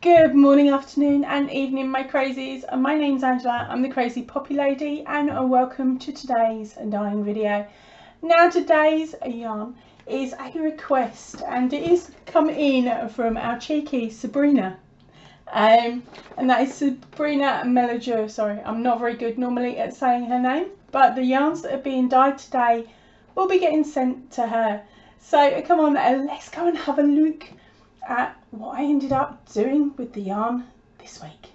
Good morning, afternoon and evening, my crazies. My name's Angela, I'm the Crazy Poppy Lady, and welcome to today's dyeing video. Now today's yarn is a request, and it is come in from our cheeky Sabrina. And that is Sabrina Melodieuse. Sorry, I'm not very good normally at saying her name, but the yarns that are being dyed today will be getting sent to her. So come on, let's go and have a look at what I ended up doing with the yarn this week.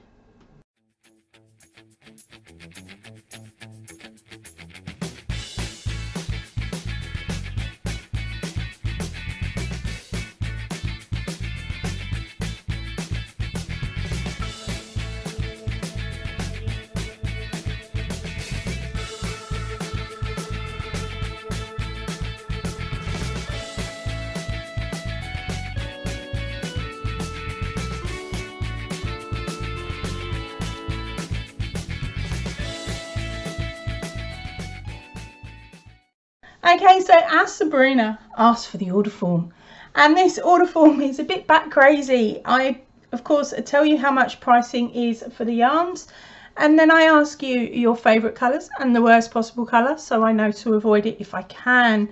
Okay, so as Sabrina asked for the order form, and this order form is a bit bat crazy. I, of course, tell you how much pricing is for the yarns, and then I ask you your favourite colours and the worst possible colour, so I know to avoid it if I can.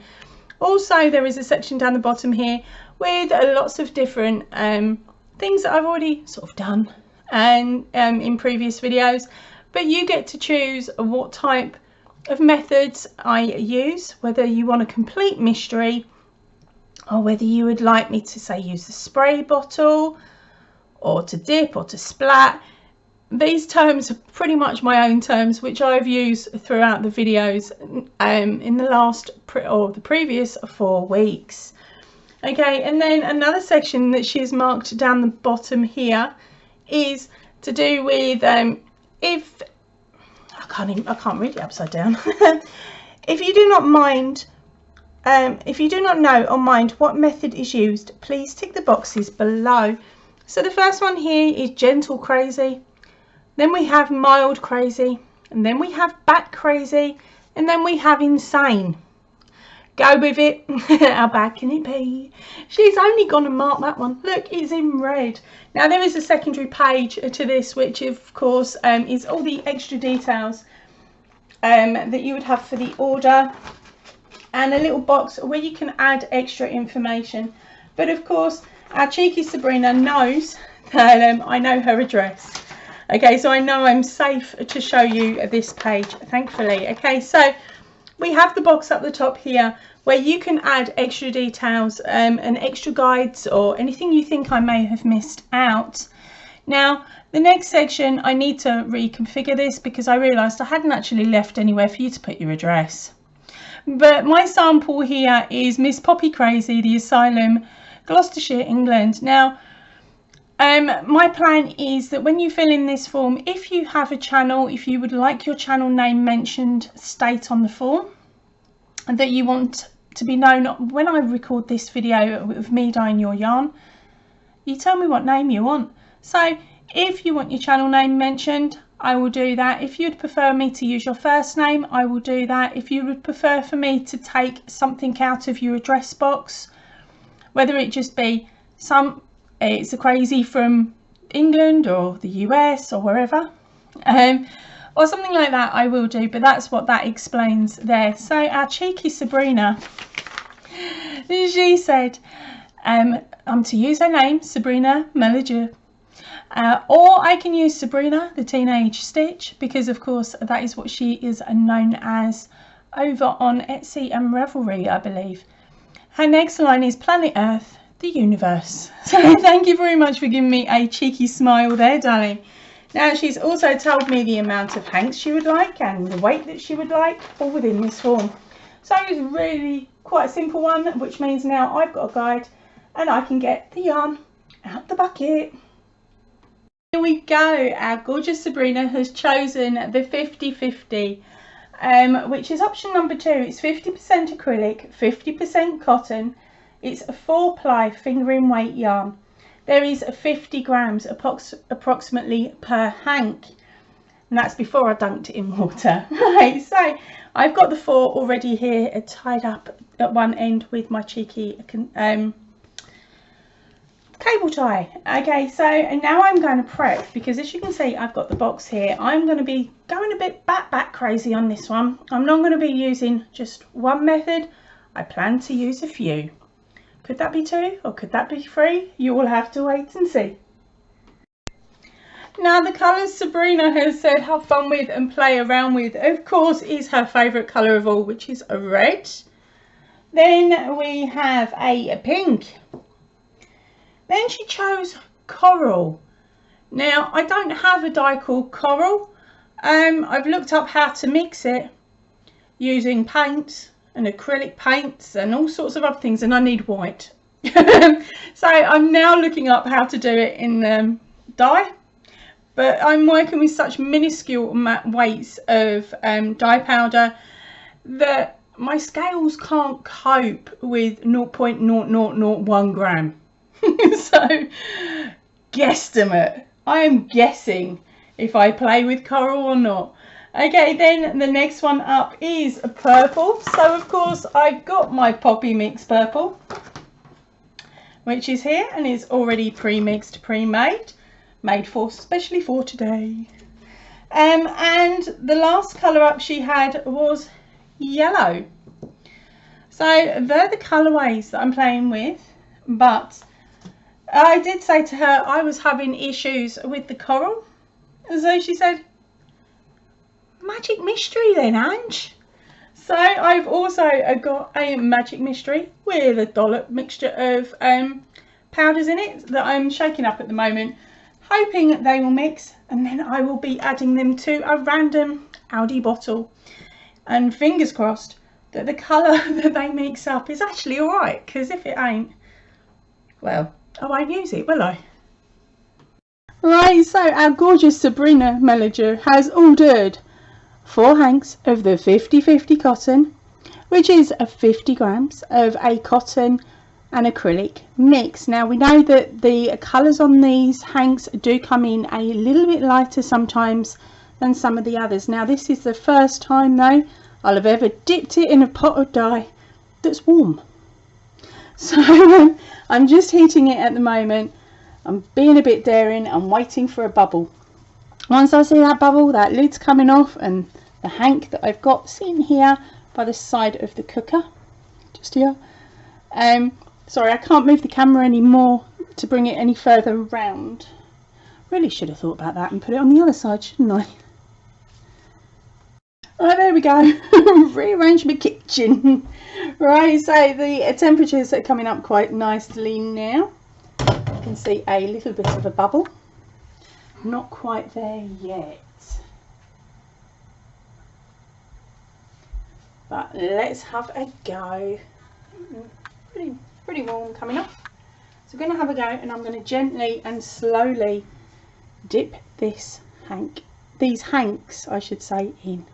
Also, there is a section down the bottom here with lots of different things that I've already sort of done and in previous videos, but you get to choose what type of methods I use, whether you want a complete mystery or whether you would like me to say use the spray bottle or to dip or to splat. These terms are pretty much my own terms, which I've used throughout the videos in the last or the previous 4 weeks. Okay, and then another section that she has marked down the bottom here is to do with if I can't read it upside down. If you do not mind, if you do not know or mind what method is used, please tick the boxes below. So the first one here is gentle crazy, then we have mild crazy, and then we have bat crazy, and then we have insane. Go with it. How bad can it be? She's only gonna mark that one. Look, it's in red. Now there is a secondary page to this, which of course is all the extra details that you would have for the order, and a little box where you can add extra information. But of course, our cheeky Sabrina knows that I know her address. Okay, so I know I'm safe to show you this page, thankfully. Okay, so we have the box up the top here where you can add extra details and extra guides or anything you think I may have missed out. Now, the next section, I need to reconfigure this because I realised I hadn't actually left anywhere for you to put your address. But my sample here is Miss Poppy Crazy, the Asylum, Gloucestershire, England. Now, my plan is that when you fill in this form, if you have a channel, if you would like your channel name mentioned, state on the form and that you want to be known when I record this video of me dyeing your yarn. You tell me what name you want. So if you want your channel name mentioned, I will do that. If you'd prefer me to use your first name, I will do that. If you would prefer for me to take something out of your address box, whether it just be it's a crazy from England or the US or wherever, or something like that, I will do, but that's what that explains there. So our cheeky Sabrina, she said I'm to use her name, Sabrina Melodieuse, or I can use Sabrina the Teenage Stitch, because of course that is what she is known as over on Etsy and Ravelry, I believe. Her next line is Planet Earth, the universe. So thank you very much for giving me a cheeky smile there, darling. Now she's also told me the amount of hanks she would like and the weight that she would like, all within this form. So it was really quite a simple one, which means now I've got a guide and I can get the yarn out the bucket. Here we go. Our gorgeous Sabrina has chosen the 50-50, which is option number 2. It's 50% acrylic, 50% cotton. It's a 4-ply fingering weight yarn. There is 50 grams approximately per hank, and that's before I dunked it in water. Right, so I've got the 4 already here tied up at one end with my cheeky cable tie. Okay, so now I'm going to prep, because as you can see I've got the box here. I'm going to be going a bit back crazy on this one. I'm not going to be using just one method. I plan to use a few. Could that be 2 or could that be 3? You will have to wait and see. Now, the colours Sabrina has said have fun with and play around with, of course, is her favourite colour of all, which is a red. Then we have a pink. Then she chose coral. Now, I don't have a dye called coral. I've looked up how to mix it using paints and acrylic paints and all sorts of other things, and I need white. So I'm now looking up how to do it in dye, but I'm working with such minuscule weights of dye powder that my scales can't cope with 0.0001 gram. So guesstimate, I am guessing if I play with coral or not. Okay, then the next one up is a purple. So of course I've got my poppy mix purple, which is here and is already pre-mixed, pre-made, made for especially for today. And the last colour up she had was yellow. So they're the colourways that I'm playing with, but I did say to her I was having issues with the coral, and so she said, magic mystery then, Ange. So I've also got a magic mystery with a dollop mixture of powders in it that I'm shaking up at the moment, hoping that they will mix, and then I will be adding them to a random Aldi bottle, and fingers crossed that the colour that they mix up is actually alright, because if it ain't, well, I won't use it, will I? Right, so our gorgeous Sabrina Melodieuse has ordered 4 hanks of the 50/50 cotton, which is 50 grams of a cotton and acrylic mix. Now, we know that the colours on these hanks do come in a little bit lighter sometimes than some of the others. Now, this is the first time though I'll have ever dipped it in a pot of dye that's warm. So I'm just heating it at the moment. I'm being a bit daring. I'm waiting for a bubble. Once I see that bubble, that lid's coming off, and the hank that I've got sitting here by the side of the cooker, just here. Sorry, I can't move the camera anymore to bring it any further around. Really should have thought about that and put it on the other side, shouldn't I? Right, there we go. Rearrange my kitchen. Right, so the temperatures are coming up quite nicely now. You can see a little bit of a bubble. Not quite there yet. But let's have a go. Pretty warm coming off. So I'm going to have a go, and I'm going to gently and slowly dip these hanks, I should say, in.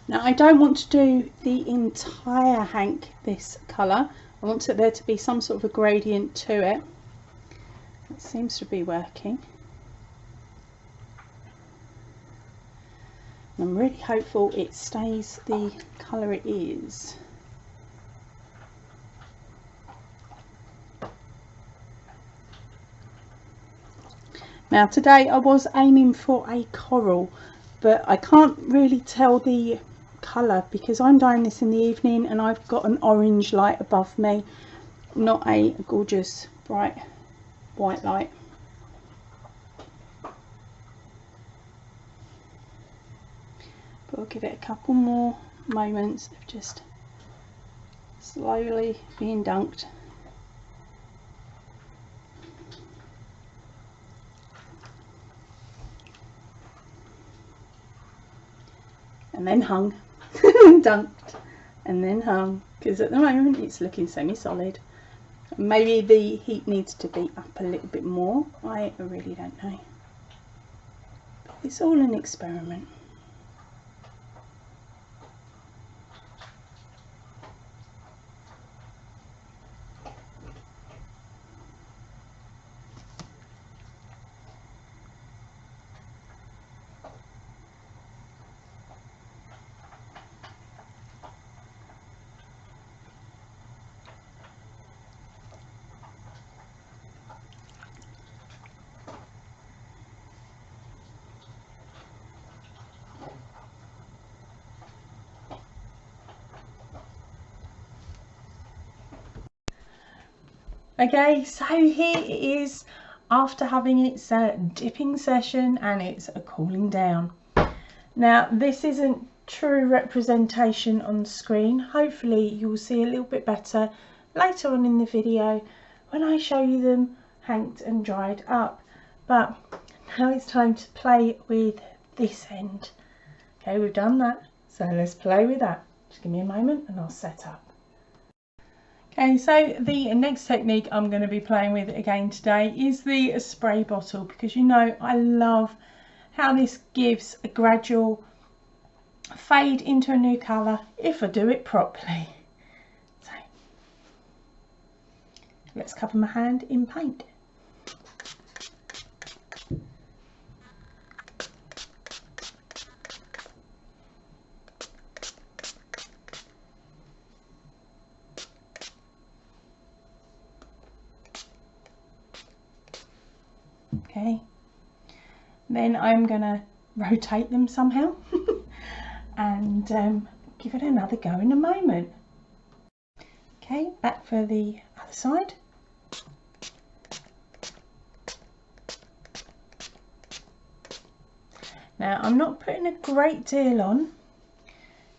Now, I don't want to do the entire hank this colour. I want there to be some sort of a gradient to it. It seems to be working. I'm really hopeful it stays the colour it is. Now, today I was aiming for a coral, but I can't really tell the colour because I'm dyeing this in the evening and I've got an orange light above me, not a gorgeous bright white light. But I'll give it a couple more moments of just slowly being dunked. And then hung, dunked, and then hung, because at the moment it's looking semi-solid. Maybe the heat needs to be up a little bit more, I really don't know. It's all an experiment. Okay, so here it is after having its dipping session and it's cooling down. Now this isn't true representation on screen. Hopefully you'll see a little bit better later on in the video when I show you them hanged and dried up. But now it's time to play with this end. Okay, we've done that, so let's play with that. Just give me a moment and I'll set up. Okay, so the next technique I'm going to be playing with again today is the spray bottle, because you know I love how this gives a gradual fade into a new colour if I do it properly. So let's cover my hand in paint. Okay, then I'm going to rotate them somehow and give it another go in a moment. Okay, back for the other side. Now I'm not putting a great deal on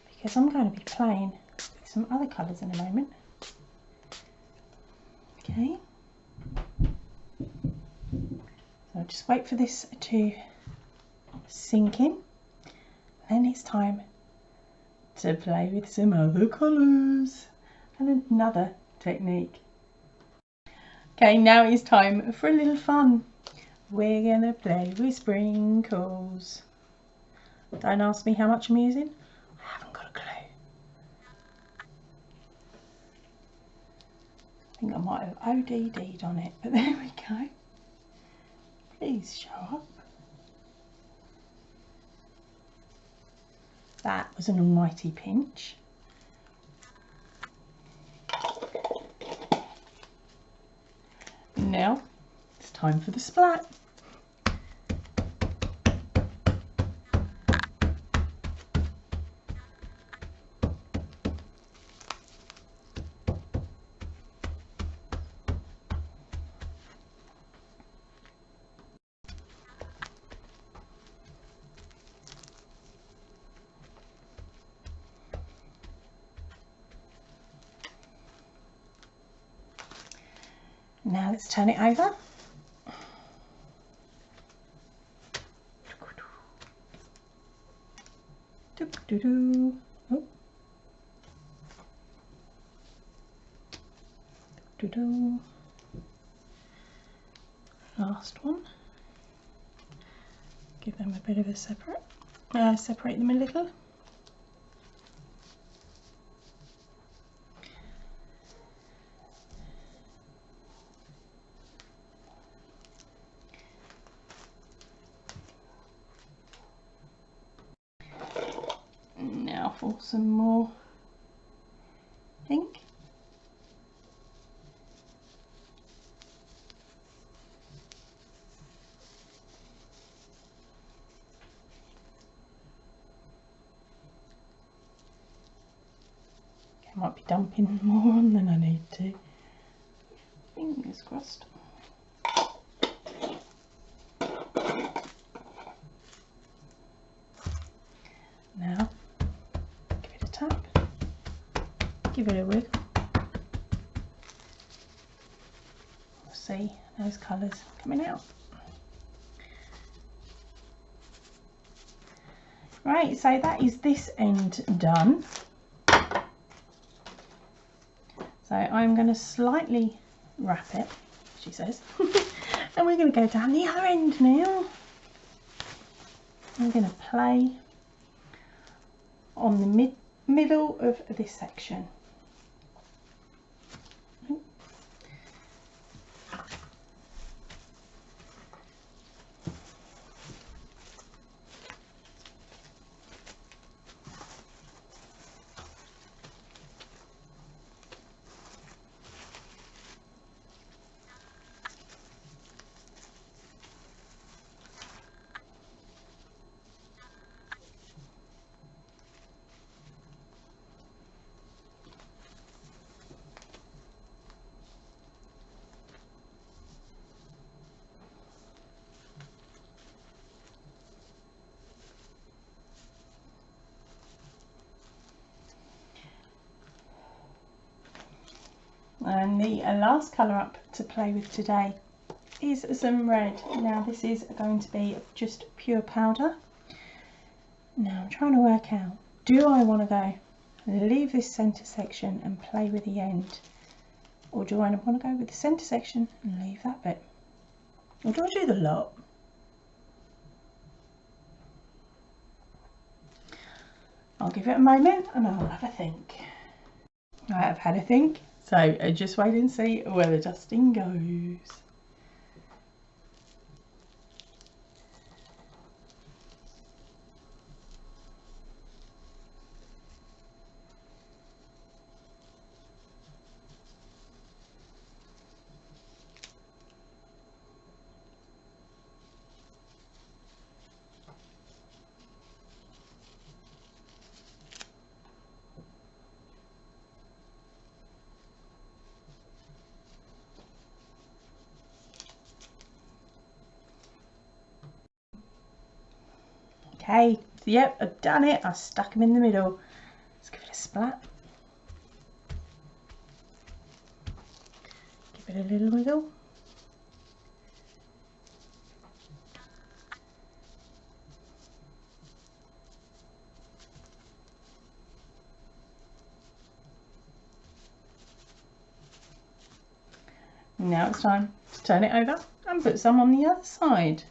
because I'm going to be playing with some other colours in a moment. Okay. So just wait for this to sink in, then it's time to play with some other colours and another technique. Okay, now it's time for a little fun. We're gonna play with sprinkles. Don't ask me how much I'm using, I haven't got a clue. I think I might have ODD'd on it, but there we go. Please show up. That was an almighty pinch. Now it's time for the splat. Now let's turn it over. Oh. Last one. Give them a bit of a separate them a little. Now for some more pink. I might be dumping more on than I need to. Fingers crossed. Now, give it a tap, give it a wiggle. We'll see those colours coming out. Right, so that is this end done. So I'm going to slightly wrap it, she says, and we're going to go down the other end now. I'm going to play on the middle of this section. And the last colour up to play with today is some red. Now this is going to be just pure powder. Now I'm trying to work out, do I want to go leave this centre section and play with the end, or do I want to go with the centre section and leave that bit, or do I do the lot? I'll give it a moment and I'll have a think. I have had a think. So just wait and see where the dusting goes. Okay, yep, I've done it. I stuck them in the middle. Let's give it a splat. Give it a little wiggle. Now it's time to turn it over and put some on the other side.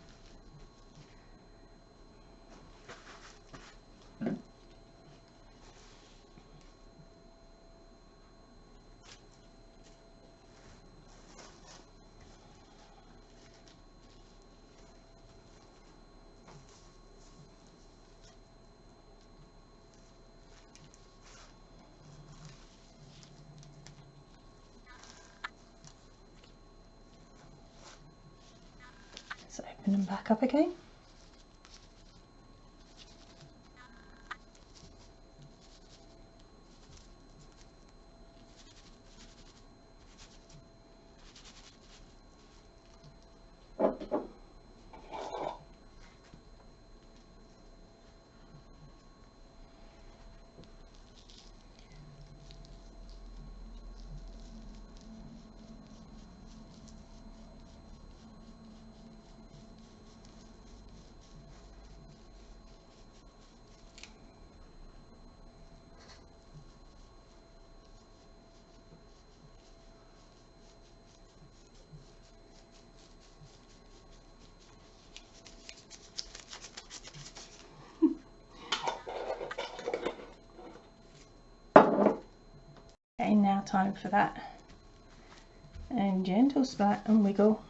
Let's open them back up again. Okay, now time for that. And gentle splat and wiggle.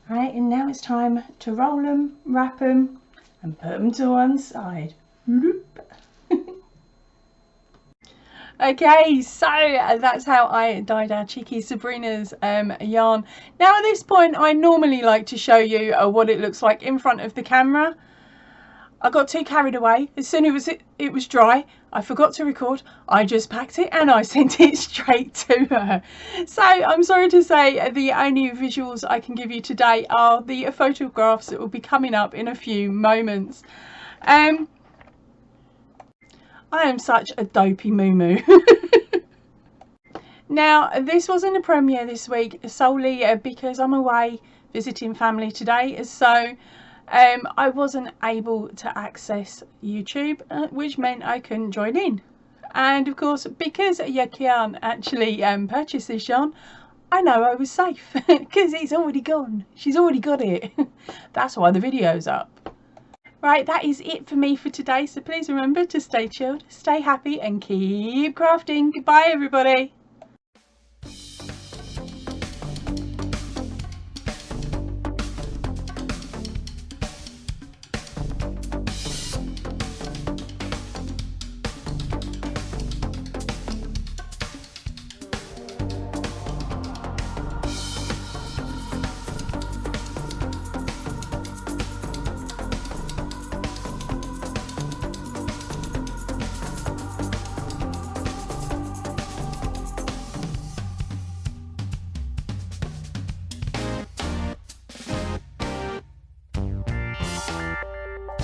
Right, and now it's time to roll them, wrap them, and put them to one side. Okay, so that's how I dyed our cheeky Sabrina's yarn. Now at this point I normally like to show you what it looks like in front of the camera. I got too carried away. As soon as it was dry, I forgot to record. I just packed it and I sent it straight to her. So I'm sorry to say the only visuals I can give you today are the photographs that will be coming up in a few moments. I am such a dopey moo-moo. Now, this wasn't a premiere this week solely because I'm away visiting family today, so I wasn't able to access YouTube, which meant I couldn't join in. And of course, because you can't actually purchase this yarn, I know I was safe because it's already gone. She's already got it. That's why the video's up. Right, that is it for me for today. So please remember to stay chilled, stay happy and keep crafting. Goodbye everybody.